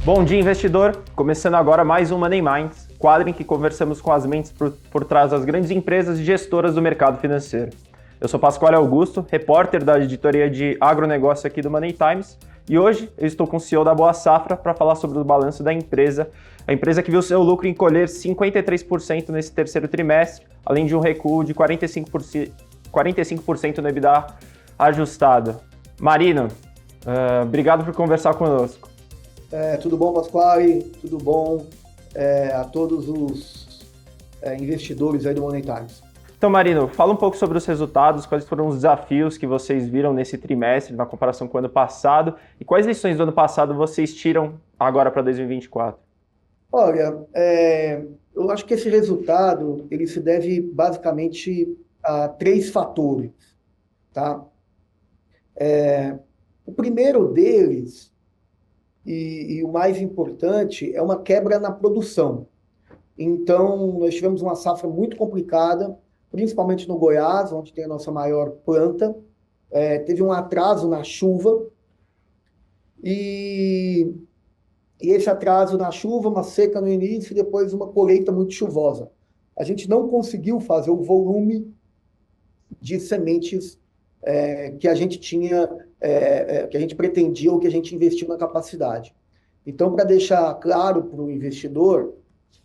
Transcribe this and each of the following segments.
Bom dia, investidor! Começando agora mais um Money Minds, quadro em que conversamos com as mentes por trás das grandes empresas e gestoras do mercado financeiro. Eu sou Pascoal Augusto, repórter da editoria de agronegócio aqui do Money Times, e hoje eu estou com o CEO da Boa Safra para falar sobre o balanço da empresa, a empresa que viu seu lucro encolher 53% nesse terceiro trimestre, além de um recuo de 45% no EBITDA ajustado. Marino, obrigado por conversar conosco. Tudo bom, Pasquale? Tudo bom a todos os investidores aí do Money Times. Então, Marino, fala um pouco sobre os resultados, quais foram os desafios que vocês viram nesse trimestre, na comparação com o ano passado, e quais lições do ano passado vocês tiram agora para 2024? Olha, eu acho que esse resultado ele se deve basicamente a três fatores, tá? O primeiro deles, e o mais importante, é uma quebra na produção. Então, nós tivemos uma safra muito complicada, principalmente no Goiás, onde tem a nossa maior planta. Teve um atraso na chuva, e esse atraso na chuva, uma seca no início e depois uma colheita muito chuvosa. A gente não conseguiu fazer o volume de sementes que a gente tinha, que a gente pretendia ou que a gente investiu na capacidade. Então, para deixar claro para o investidor,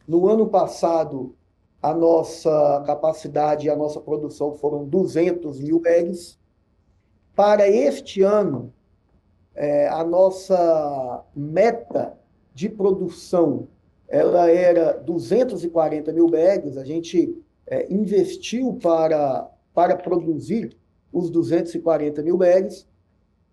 no ano passado, a nossa capacidade e a nossa produção foram 200 mil bags. Para este ano, a nossa meta de produção ela era 240 mil bags. A gente investiu para produzir os 240 mil bags.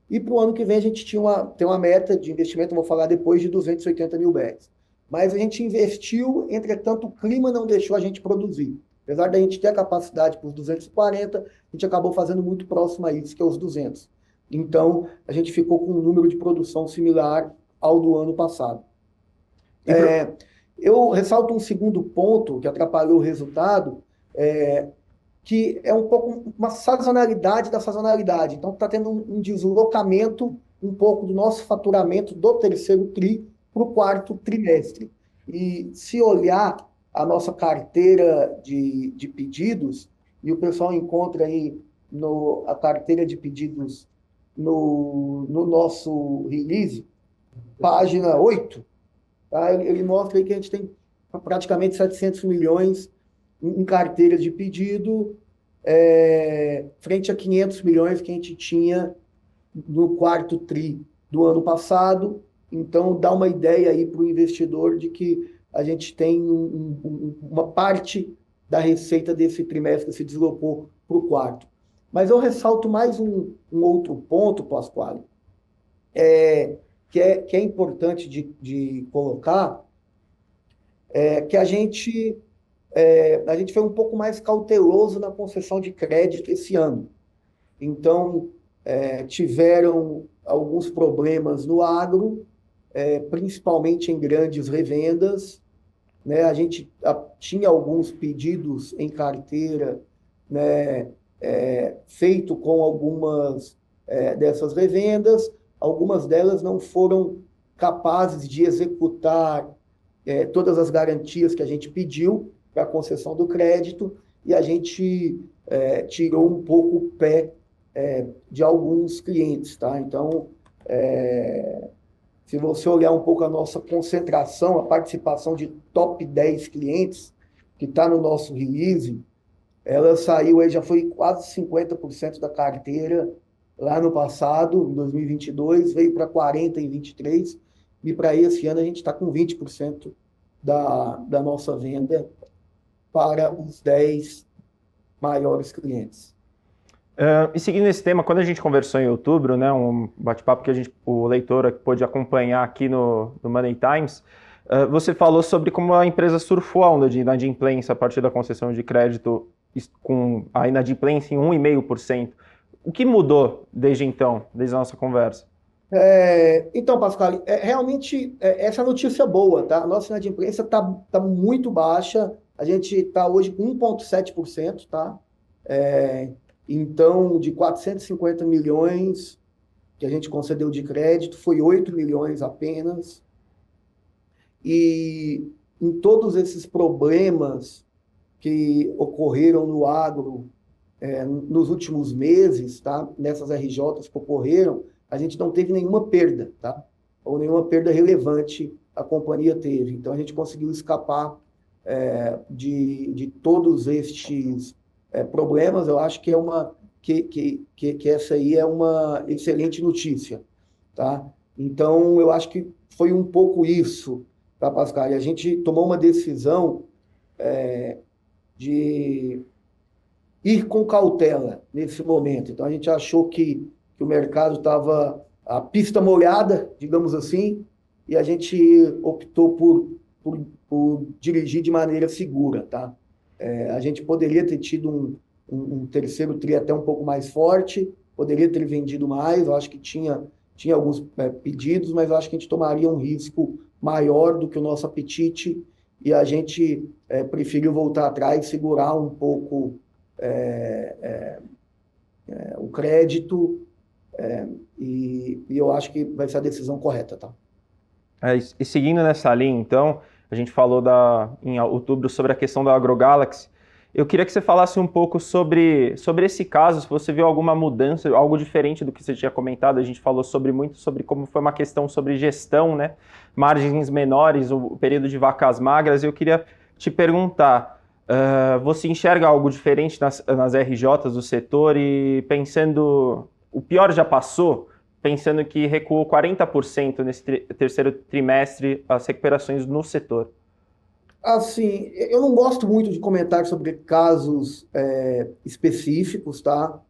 E para o ano que vem a gente tem uma meta de investimento, vou falar depois, de 280 mil bags. Mas a gente investiu, entretanto, o clima não deixou a gente produzir. Apesar da gente ter a capacidade para os 240, a gente acabou fazendo muito próximo a isso, que é os 200. Então, a gente ficou com um número de produção similar ao do ano passado. Eu ressalto um segundo ponto que atrapalhou o resultado, que é um pouco uma sazonalidade da sazonalidade. Então, está tendo um deslocamento um pouco do nosso faturamento do terceiro TRI para o quarto trimestre. E se olhar a nossa carteira de pedidos, e o pessoal encontra aí a carteira de pedidos no nosso release, página 8, tá? Ele mostra aí que a gente tem praticamente 700 milhões em carteira de pedido, frente a 500 milhões que a gente tinha no quarto TRI do ano passado. Então, dá uma ideia aí para o investidor de que a gente tem uma parte da receita desse trimestre que se deslocou para o quarto. Mas eu ressalto mais um outro ponto, Pasquale, que é importante de colocar, que a gente foi um pouco mais cauteloso na concessão de crédito esse ano. Então, tiveram alguns problemas no agro, principalmente em grandes revendas, né? A gente tinha alguns pedidos em carteira, né, feito com algumas dessas revendas. Algumas delas não foram capazes de executar todas as garantias que a gente pediu para a concessão do crédito, e a gente tirou um pouco o pé de alguns clientes, tá? Então, se você olhar um pouco a nossa concentração, a participação de top 10 clientes, que está no nosso release, ela saiu aí, já foi quase 50% da carteira lá no passado, em 2022, veio para 40% em 23%, e para esse ano a gente está com 20% da nossa venda para os 10 maiores clientes. E seguindo esse tema, quando a gente conversou em outubro, né, um bate-papo que o leitor pôde acompanhar aqui no Money Times, você falou sobre como a empresa surfou a onda de inadimplência a partir da concessão de crédito, com a inadimplência em 1,5%. O que mudou desde então, desde a nossa conversa? Então, Pascal, realmente essa é notícia boa, tá? A nossa inadimplência tá muito baixa, a gente está hoje com 1,7%, tá? Então, de 450 milhões que a gente concedeu de crédito, foi 8 milhões apenas. e em todos esses problemas que ocorreram no agro nos últimos meses, tá? Nessas RJs que ocorreram, a gente não teve nenhuma perda, tá? Ou nenhuma perda relevante a companhia teve. Então, a gente conseguiu escapar de todos estes problemas. Eu acho que essa aí é uma excelente notícia, tá? Então, eu acho que foi um pouco isso, tá, Pascal? E a gente tomou uma decisão de ir com cautela nesse momento. Então, a gente achou que o mercado estava a pista molhada, digamos assim, e a gente optou por dirigir de maneira segura, tá? A gente poderia ter tido um terceiro tri até um pouco mais forte, poderia ter vendido mais, eu acho que tinha alguns pedidos, mas eu acho que a gente tomaria um risco maior do que o nosso apetite, e a gente preferiu voltar atrás, segurar um pouco o crédito, e eu acho que vai ser a decisão correta, tá? E seguindo nessa linha, então, a gente falou em outubro sobre a questão da AgroGalaxy. Eu queria que você falasse um pouco sobre esse caso, se você viu alguma mudança, algo diferente do que você tinha comentado. A gente falou muito sobre como foi uma questão sobre gestão, né? Margens menores, o período de vacas magras. Eu queria te perguntar, você enxerga algo diferente nas RJs do setor e pensando, o pior já passou? Pensando que recuou 40% nesse terceiro trimestre as recuperações no setor. Assim, eu não gosto muito de comentar sobre casos específicos, tá?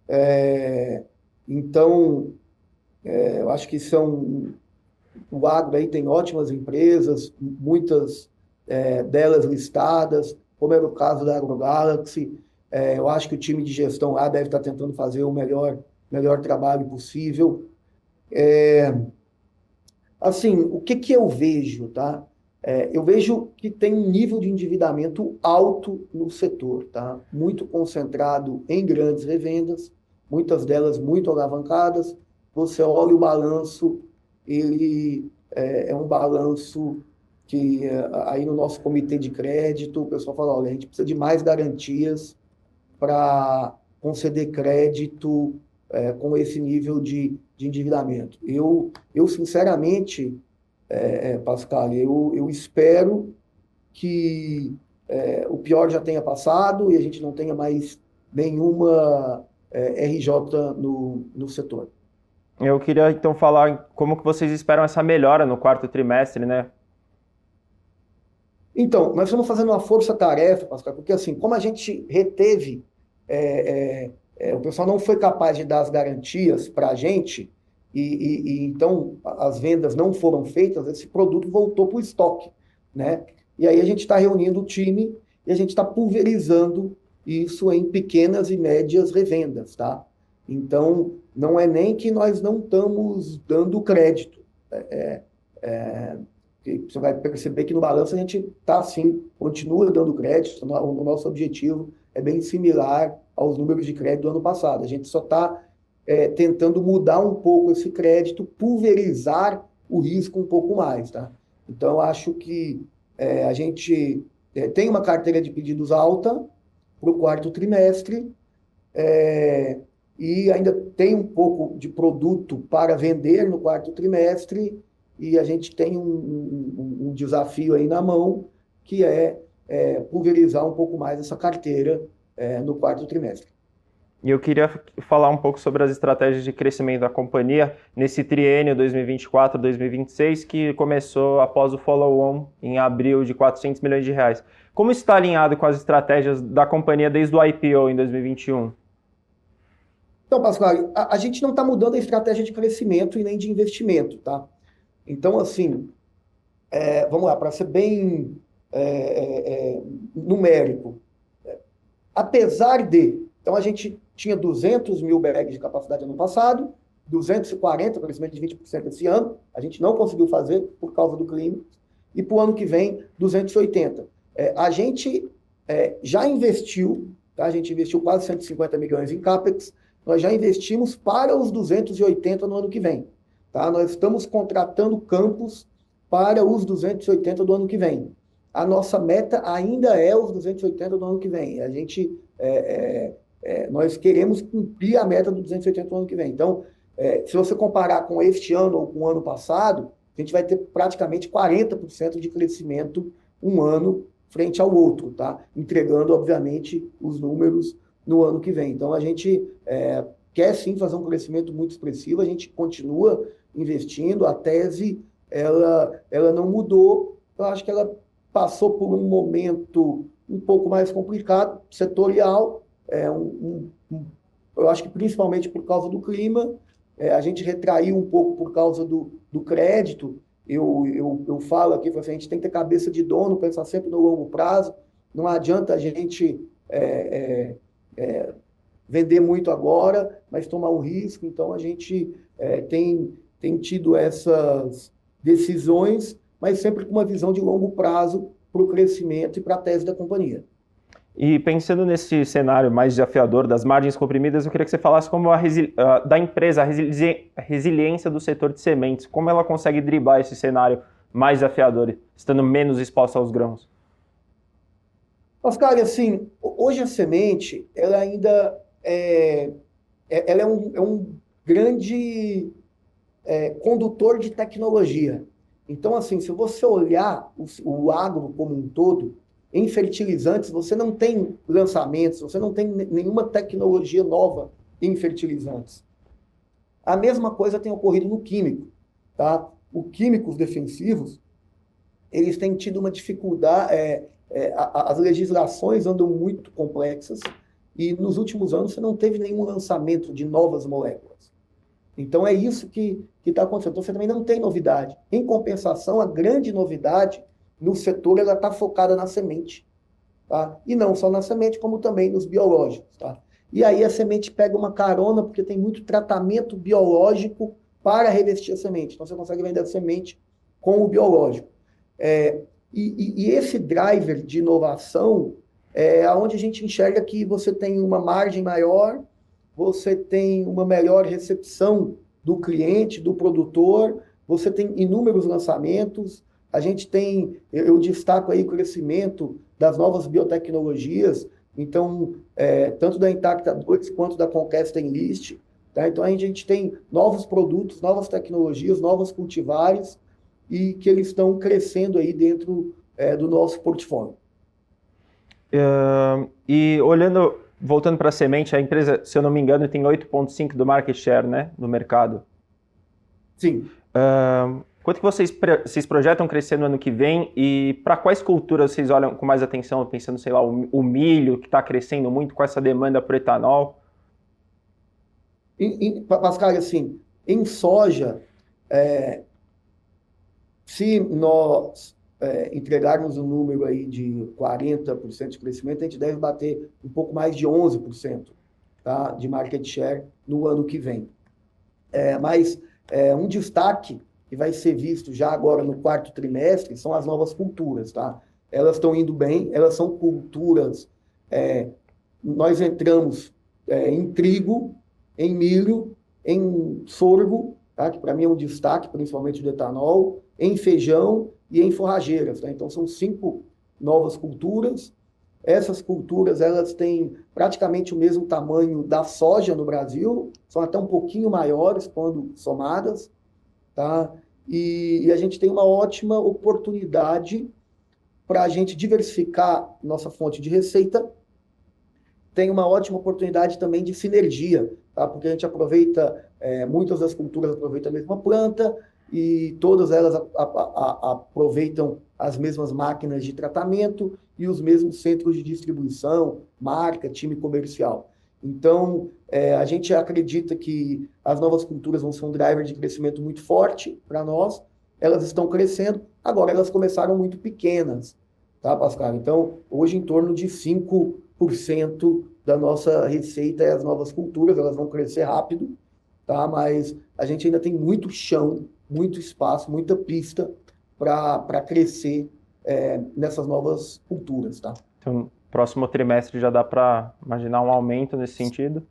É, então, eu acho que o agro aí tem ótimas empresas, muitas delas listadas, como era o caso da AgroGalaxy. Eu acho que o time de gestão lá deve estar tentando fazer o melhor trabalho possível. Assim, o que eu vejo, tá? Eu vejo que tem um nível de endividamento alto no setor, tá? Muito concentrado em grandes revendas, muitas delas muito alavancadas. Você olha o balanço, ele é um balanço que aí no nosso comitê de crédito, o pessoal fala, olha, a gente precisa de mais garantias para conceder crédito com esse nível de endividamento. Eu sinceramente, Pascal, eu espero que o pior já tenha passado e a gente não tenha mais nenhuma RJ no setor. Eu queria então falar como que vocês esperam essa melhora no quarto trimestre, né? Então, nós estamos fazendo uma força-tarefa, Pascal, porque assim, como a gente reteve, o pessoal não foi capaz de dar as garantias para a gente, e então as vendas não foram feitas, esse produto voltou para o estoque, né? E aí a gente está reunindo o time e a gente está pulverizando isso em pequenas e médias revendas, tá? Então, não é nem que nós não estamos dando crédito. Você vai perceber que no balanço a gente está assim, continua dando crédito, o nosso objetivo é bem similar aos números de crédito do ano passado. A gente só está tentando mudar um pouco esse crédito, pulverizar o risco um pouco mais, tá? Então, eu acho que a gente tem uma carteira de pedidos alta para o quarto trimestre, e ainda tem um pouco de produto para vender no quarto trimestre, e a gente tem um desafio aí na mão, que pulverizar um pouco mais essa carteira no quarto trimestre. E eu queria falar um pouco sobre as estratégias de crescimento da companhia nesse triênio 2024-2026, que começou após o follow-on em abril de 400 milhões de reais. Como está alinhado com as estratégias da companhia desde o IPO em 2021? Então, Pascal, a gente não está mudando a estratégia de crescimento e nem de investimento, tá? Então, assim, vamos lá, para ser bem numérico. Apesar de... Então, a gente tinha 200 mil bags de capacidade ano passado, 240, crescimento de 20% esse ano. A gente não conseguiu fazer por causa do clima. E para o ano que vem, 280. A gente já investiu, tá? A gente investiu quase 150 milhões em CAPEX. Nós já investimos para os 280 no ano que vem. Tá? Nós estamos contratando campos para os 280 do ano que vem. A nossa meta ainda é os 280 do ano que vem. Nós queremos cumprir a meta do 280 do ano que vem. Então, se você comparar com este ano ou com o ano passado, a gente vai ter praticamente 40% de crescimento um ano frente ao outro, tá? Entregando, obviamente, os números no ano que vem. Então, a gente quer sim fazer um crescimento muito expressivo, a gente continua investindo, a tese ela não mudou, eu acho que ela passou por um momento um pouco mais complicado, setorial, eu acho que principalmente por causa do clima, a gente retraiu um pouco por causa do crédito. Eu falo aqui, a gente tem que ter cabeça de dono, pensar sempre no longo prazo, não adianta a gente vender muito agora, mas tomar um risco. Então, a gente tem tido essas decisões, mas sempre com uma visão de longo prazo para o crescimento e para a tese da companhia. E pensando nesse cenário mais desafiador das margens comprimidas, eu queria que você falasse como da empresa, a resiliência do setor de sementes, como ela consegue driblar esse cenário mais desafiador, estando menos exposta aos grãos. Oscar, assim, hoje a semente, ela ainda ela é um grande condutor de tecnologia. Então, assim, se você olhar o agro como um todo, em fertilizantes, você não tem lançamentos, você não tem nenhuma tecnologia nova em fertilizantes. A mesma coisa tem ocorrido no químico, tá? Os químicos defensivos, eles têm tido uma dificuldade, as legislações andam muito complexas e nos últimos anos você não teve nenhum lançamento de novas moléculas. Então é isso que está acontecendo. Então você também não tem novidade. Em compensação, a grande novidade no setor ela está focada na semente, tá? E não só na semente, como também nos biológicos, tá? E aí a semente pega uma carona porque tem muito tratamento biológico para revestir a semente. Então você consegue vender a semente com o biológico. E esse driver de inovação é onde a gente enxerga que você tem uma margem maior, você tem uma melhor recepção do cliente, do produtor, você tem inúmeros lançamentos. A gente tem, eu destaco aí o crescimento das novas biotecnologias, então, tanto da Intacta 2 quanto da Conquest Enlist, tá? Então, a gente tem novos produtos, novas tecnologias, novos cultivares, e que eles estão crescendo aí dentro do nosso portfólio. E voltando para a semente, a empresa, se eu não me engano, tem 8,5% do market share, né, no mercado. Sim. Quanto que vocês projetam crescer no ano que vem e para quais culturas vocês olham com mais atenção, pensando, sei lá, o milho, que está crescendo muito com essa demanda por etanol? Pascal, assim, em soja, se nós entregarmos um número aí de 40% de crescimento, a gente deve bater um pouco mais de 11%, tá, de market share no ano que vem. Mas um destaque que vai ser visto já agora no quarto trimestre são as novas culturas, tá? Elas estão indo bem, elas são culturas. Nós entramos em trigo, em milho, em sorgo, tá? Que para mim é um destaque, principalmente do etanol, em feijão e em forrageiras, tá? Então são 5 novas culturas. Essas culturas elas têm praticamente o mesmo tamanho da soja no Brasil, são até um pouquinho maiores quando somadas, tá? E a gente tem uma ótima oportunidade para a gente diversificar nossa fonte de receita. Tem uma ótima oportunidade também de sinergia, tá? Porque a gente aproveita, muitas das culturas aproveitam a mesma planta e todas elas aproveitam as mesmas máquinas de tratamento e os mesmos centros de distribuição, marca, time comercial. Então, a gente acredita que as novas culturas vão ser um driver de crescimento muito forte para nós. Elas estão crescendo, agora elas começaram muito pequenas, tá, Pascal? Então, hoje em torno de 5% da nossa receita é as novas culturas, elas vão crescer rápido, tá? Mas a gente ainda tem muito chão, muito espaço, muita pista para crescer nessas novas culturas, tá? Então, próximo trimestre já dá para imaginar um aumento nesse sentido?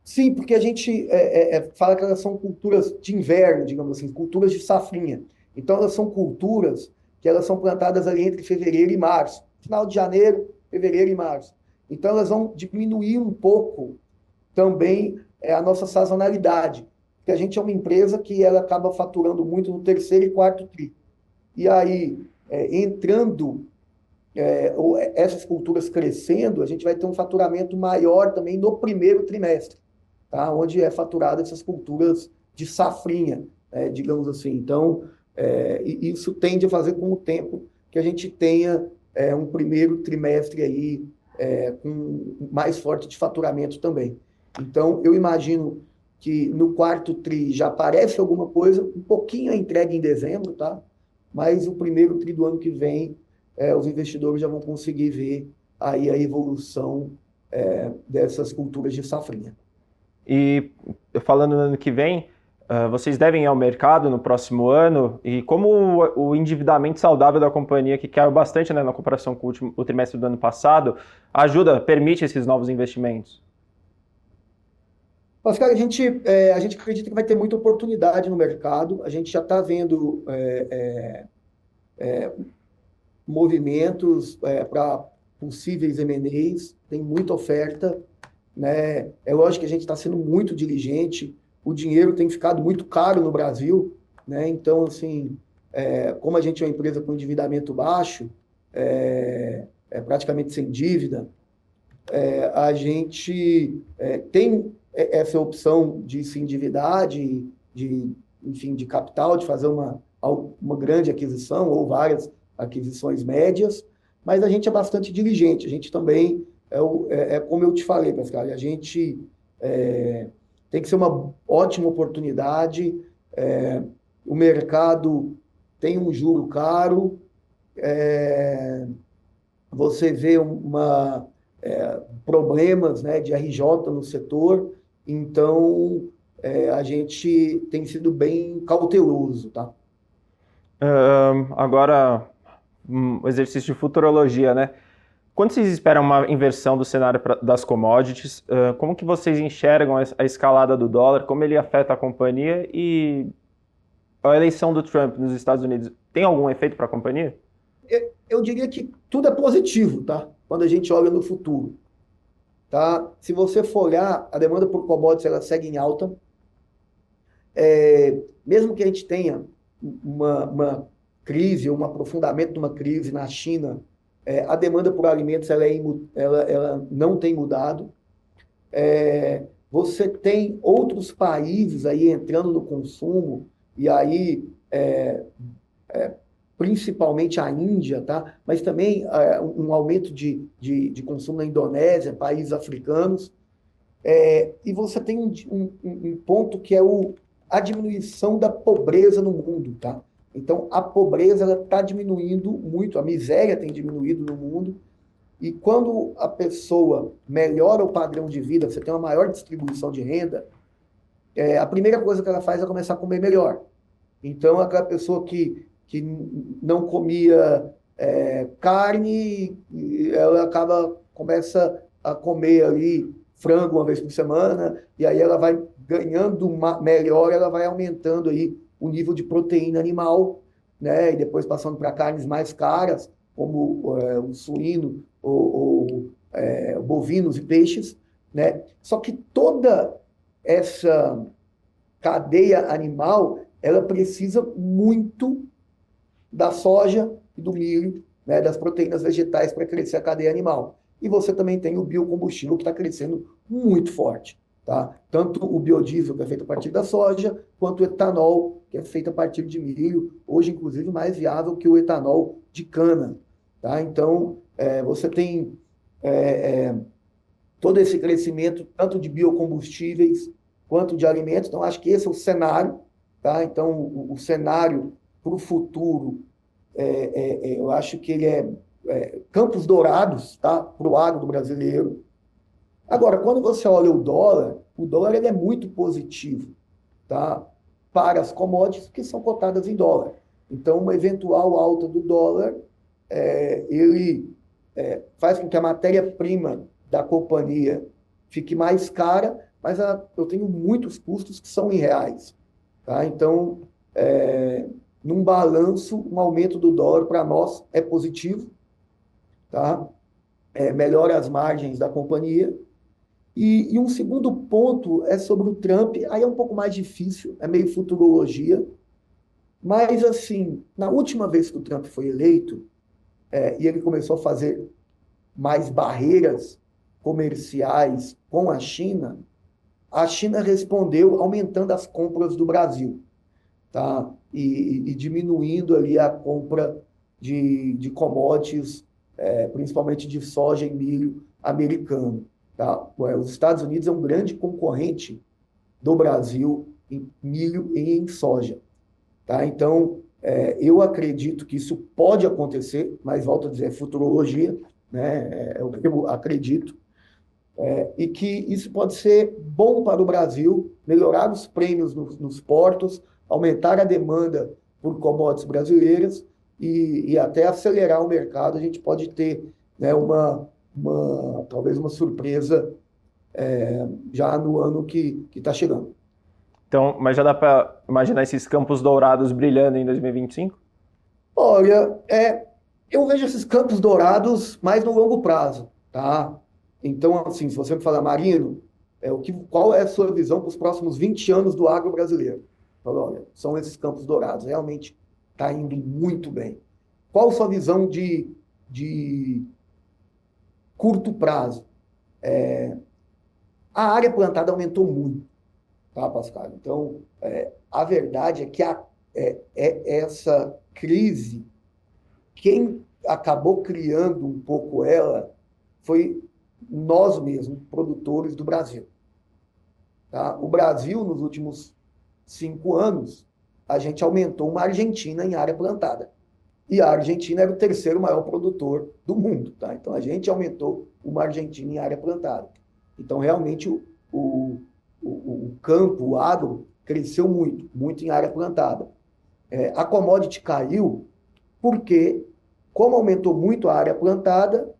Sim, porque a gente fala que elas são culturas de inverno, digamos assim, culturas de safrinha. Então, elas são culturas que elas são plantadas ali entre fevereiro e março. Final de janeiro, fevereiro e março. Então, elas vão diminuir um pouco também a nossa sazonalidade. Porque a gente é uma empresa que ela acaba faturando muito no terceiro e quarto tri. E aí, entrando essas culturas crescendo, a gente vai ter um faturamento maior também no primeiro trimestre, tá? Onde é faturado essas culturas de safrinha, digamos assim. Então, isso tende a fazer com o tempo que a gente tenha um primeiro trimestre aí com mais forte de faturamento também. Então, eu imagino que no quarto tri já aparece alguma coisa, um pouquinho a entrega em dezembro, tá? Mas o primeiro tri do ano que vem, os investidores já vão conseguir ver aí a evolução dessas culturas de safrinha. E falando no ano que vem, vocês devem ir ao mercado no próximo ano, e como o endividamento saudável da companhia, que caiu bastante, né, na comparação com o trimestre do ano passado, permite esses novos investimentos? Mas, cara, a gente acredita que vai ter muita oportunidade no mercado. A gente já está vendo movimentos para possíveis M&As, tem muita oferta, né? É lógico que a gente está sendo muito diligente, o dinheiro tem ficado muito caro no Brasil, né? Então, assim, como a gente é uma empresa com endividamento baixo, praticamente sem dívida, a gente tem essa opção de se endividar, enfim, de capital, de fazer uma grande aquisição ou várias aquisições médias, mas a gente é bastante diligente. A gente também, como eu te falei, Pascal, a gente tem que ser uma ótima oportunidade. O mercado tem um juro caro, você vê problemas, né, de RJ no setor, então a gente tem sido bem cauteloso, tá? Agora, um exercício de futurologia, né? Quando vocês esperam uma inversão do cenário das commodities, como que vocês enxergam a escalada do dólar, como ele afeta a companhia, e a eleição do Trump nos Estados Unidos tem algum efeito para a companhia? Eu diria que tudo é positivo, tá? Quando a gente olha no futuro, tá? Se você for olhar, a demanda por commodities ela segue em alta. Mesmo que a gente tenha uma crise, um aprofundamento de uma crise na China, a demanda por alimentos ela não tem mudado. Você tem outros países aí entrando no consumo, e aí principalmente a Índia, tá? Mas também um aumento de consumo na Indonésia, países africanos. E você tem um ponto que é a diminuição da pobreza no mundo, tá? Então, a pobreza está diminuindo muito, a miséria tem diminuído no mundo, e quando a pessoa melhora o padrão de vida, você tem uma maior distribuição de renda, a primeira coisa que ela faz é começar a comer melhor. Então, aquela pessoa que não comia carne, ela começa a comer ali frango uma vez por semana, e aí ela vai ganhando melhor, ela vai aumentando aí o nível de proteína animal, né? E depois passando para carnes mais caras, como o suíno, ou bovinos e peixes, né? Só que toda essa cadeia animal, ela precisa muito da soja e do milho, né, das proteínas vegetais para crescer a cadeia animal. E você também tem o biocombustível que está crescendo muito forte. Tá? Tanto o biodiesel, que é feito a partir da soja, quanto o etanol, que é feito a partir de milho, hoje, inclusive, mais viável que o etanol de cana. Tá? Então, você tem todo esse crescimento, tanto de biocombustíveis quanto de alimentos. Então, acho que esse é o cenário. Tá? Então, o cenário para o futuro, eu acho que ele campos dourados, tá? Para o agro brasileiro. Agora, quando você olha o dólar ele é muito positivo, tá? Para as commodities que são cotadas em dólar. Então, uma eventual alta do dólar, ele faz com que a matéria-prima da companhia fique mais cara, mas eu tenho muitos custos que são em reais. Tá? Então, num balanço, um aumento do dólar para nós é positivo, tá? Melhora as margens da companhia. E um segundo ponto é sobre o Trump, aí é um pouco mais difícil, é meio futurologia, mas assim, na última vez que o Trump foi eleito, e ele começou a fazer mais barreiras comerciais com a China respondeu aumentando as compras do Brasil, tá? E diminuindo ali a compra de commodities, principalmente de soja e milho americano, tá? Os Estados Unidos é um grande concorrente do Brasil em milho e em soja, tá? Então, eu acredito que isso pode acontecer, mas volto a dizer, é futurologia, né? É o que eu acredito, e que isso pode ser bom para o Brasil, melhorar os prêmios nos portos, aumentar a demanda por commodities brasileiras e até acelerar o mercado. A gente pode ter, né, talvez uma surpresa já no ano que está chegando. Então, mas já dá para imaginar esses campos dourados brilhando em 2025? Olha, eu vejo esses campos dourados mais no longo prazo, tá? Então, assim, se você me falar, Marino, qual é a sua visão para os próximos 20 anos do agro brasileiro? Eu falo, olha, são esses campos dourados, realmente está indo muito bem. Qual a sua visão de curto prazo? A área plantada aumentou muito, tá, Pascal? Então, a verdade é que essa crise, quem acabou criando um pouco ela foi nós mesmos, produtores do Brasil. Tá? O Brasil, nos últimos 5 anos, a gente aumentou uma Argentina em área plantada. E a Argentina era o terceiro maior produtor do mundo. Tá? Então, a gente aumentou uma Argentina em área plantada. Então, realmente, o campo, o agro, cresceu muito, muito em área plantada. A commodity caiu porque, como aumentou muito a área plantada,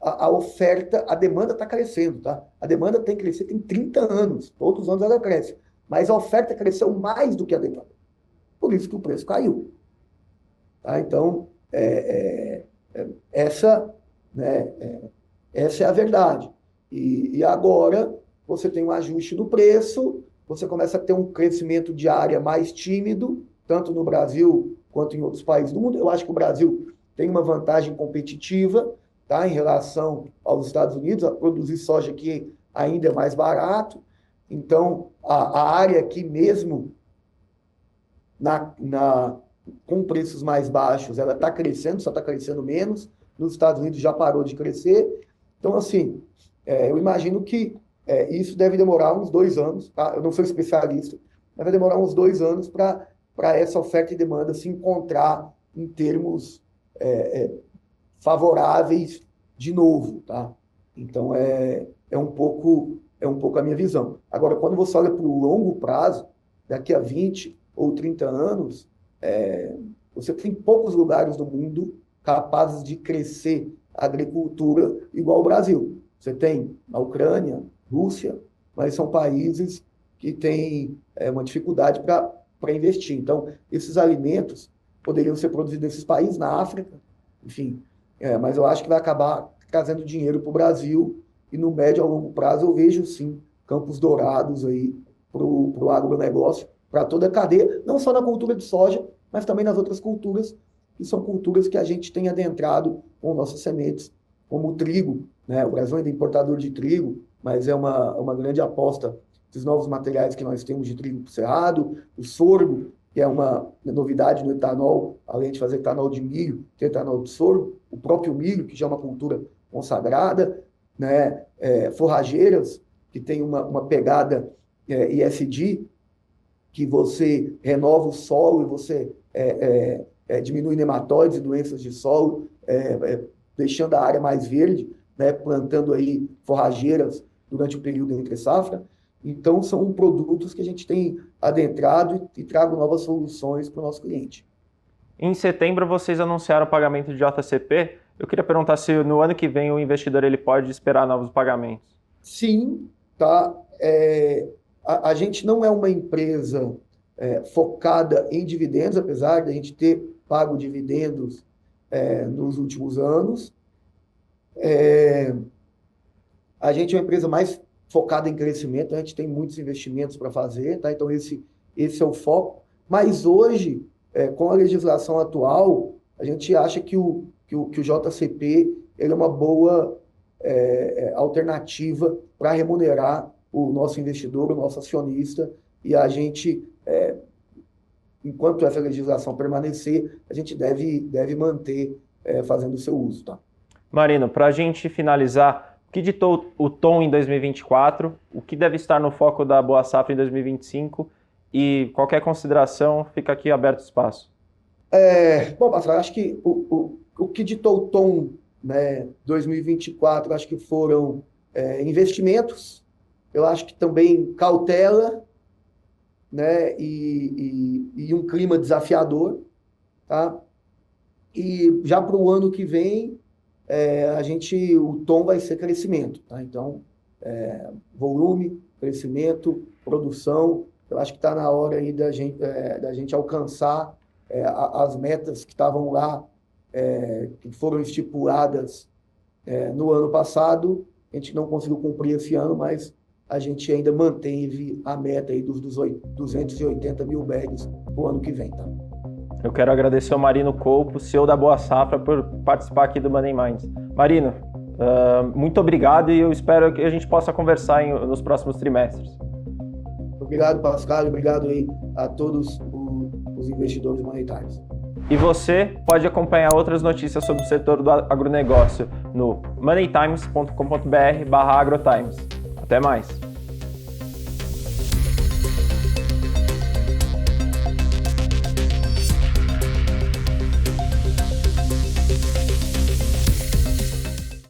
a oferta, a demanda está crescendo, tá? A demanda tem crescido, tem 30 anos, todos os anos ela cresce, mas a oferta cresceu mais do que a demanda. Por isso que o preço caiu. Tá? Então, essa, né, essa é a verdade. E agora você tem um ajuste do preço, você começa a ter um crescimento de área mais tímido, tanto no Brasil quanto em outros países do mundo. Eu acho que o Brasil tem uma vantagem competitiva, tá, em relação aos Estados Unidos, a produzir soja aqui ainda é mais barato. Então, a área aqui mesmo, com preços mais baixos, ela está crescendo, só está crescendo menos. Nos Estados Unidos já parou de crescer. Então, assim, eu imagino que isso deve demorar uns 2 anos, tá? Eu não sou especialista, mas vai demorar uns 2 anos para essa oferta e demanda se encontrar em termos favoráveis de novo, tá? Então, é um pouco a minha visão. Agora, quando você olha para o longo prazo, daqui a 20 ou 30 anos, você tem poucos lugares do mundo capazes de crescer a agricultura igual o Brasil. Você tem a Ucrânia, Rússia, mas são países que têm uma dificuldade para investir. Então, esses alimentos poderiam ser produzidos nesses países, na África, enfim. Mas eu acho que vai acabar trazendo dinheiro para o Brasil e no médio a longo prazo eu vejo, sim, campos dourados aí para o agronegócio, para toda a cadeia, não só na cultura de soja, mas também nas outras culturas, que são culturas que a gente tem adentrado com nossas sementes, como o trigo, né? O Brasil ainda é importador de trigo, mas é uma grande aposta dos novos materiais que nós temos de trigo cerrado, o sorgo, que é uma novidade no etanol, além de fazer etanol de milho, tem etanol de sorgo, o próprio milho, que já é uma cultura consagrada, né? Forrageiras, que tem uma pegada ESG, que você renova o solo e você diminui nematóides e doenças de solo, deixando a área mais verde, né, plantando aí forrageiras durante o período entre safra. Então, são produtos que a gente tem adentrado e trago novas soluções para o nosso cliente. Em setembro, vocês anunciaram o pagamento de JCP. Eu queria perguntar se no ano que vem o investidor ele pode esperar novos pagamentos. Sim, tá? A gente não é uma empresa focada em dividendos, apesar de a gente ter pago dividendos nos últimos anos. A gente é uma empresa mais focada em crescimento, a gente tem muitos investimentos para fazer, tá? Então esse é o foco. Mas hoje, com a legislação atual, a gente acha que o JCP ele é uma boa alternativa para remunerar o nosso investidor, o nosso acionista, e a gente, enquanto essa legislação permanecer, a gente deve manter fazendo o seu uso. Tá? Marino, para a gente finalizar, o que ditou o tom em 2024, o que deve estar no foco da Boa Safra em 2025 e qualquer consideração, fica aqui aberto espaço. Bom, Pastor, acho que o que ditou o tom, né, 2024, acho que foram investimentos, eu acho que também cautela, né, e um clima desafiador, tá? E já para o ano que vem, o tom vai ser crescimento, tá? Então, volume, crescimento, produção, eu acho que está na hora aí da gente alcançar as metas que estavam lá, que foram estipuladas no ano passado. A gente não conseguiu cumprir esse ano, mas a gente ainda manteve a meta aí dos 280 mil bags para o ano que vem. Tá? Eu quero agradecer ao Marino Colpo, CEO da Boa Safra, por participar aqui do Money Minds. Marino, muito obrigado e eu espero que a gente possa conversar nos próximos trimestres. Obrigado, Pascal, obrigado aí a todos os investidores do Money Times. E você pode acompanhar outras notícias sobre o setor do agronegócio no moneytimes.com.br/agrotimes. Até mais!